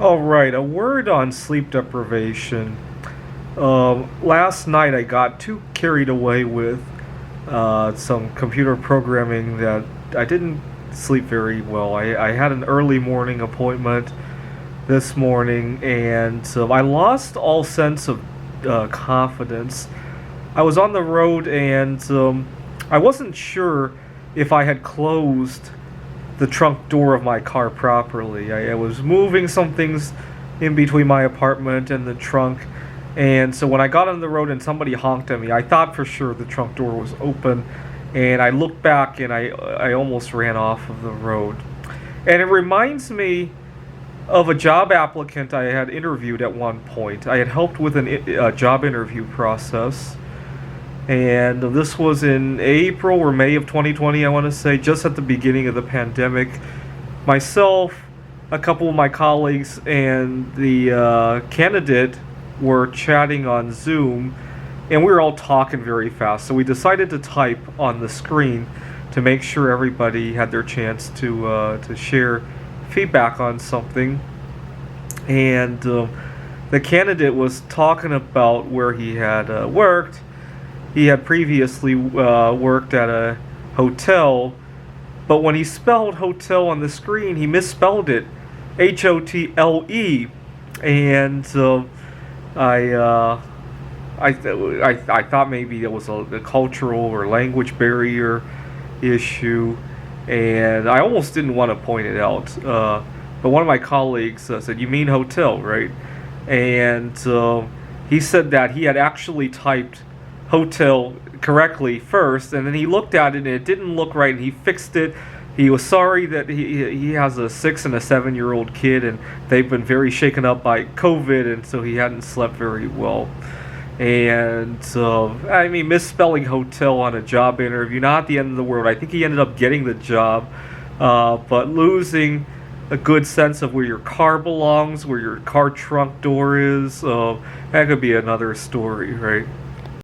All right, a word on sleep deprivation. Last night I got too carried away with some computer programming that I didn't sleep very well. I had an early morning appointment this morning, and I lost all sense of confidence. I was on the road, and I wasn't sure if I had closed the trunk door of my car properly. I was moving some things in between my apartment and the trunk, and so when I got on the road and somebody honked at me, I thought for sure the trunk door was open, and I looked back and I almost ran off of the road. And it reminds me of a job applicant I had interviewed at one point. I had helped with a job interview process, and this was in April or May of 2020, I want to say, just at the beginning of the pandemic. Myself, a couple of my colleagues, and the candidate were chatting on Zoom, and we were all talking very fast. So we decided to type on the screen to make sure everybody had their chance to share feedback on something. And the candidate was talking about where he had worked. He had previously worked at a hotel, but when he spelled hotel on the screen, he misspelled it, Hotle, and I thought maybe it was a cultural or language barrier issue, and I almost didn't want to point it out. But one of my colleagues said, "You mean hotel, right?" And he said that he had actually typed hotel correctly first, and then he looked at it and it didn't look right, and he fixed it. He was sorry that he has a 6 and a 7-year-old kid, and they've been very shaken up by COVID, and so he hadn't slept very well. And I mean, misspelling hotel on a job interview, not the end of the world. I think he ended up getting the job, but losing a good sense of where your car belongs, where your car trunk door is, that could be another story, right?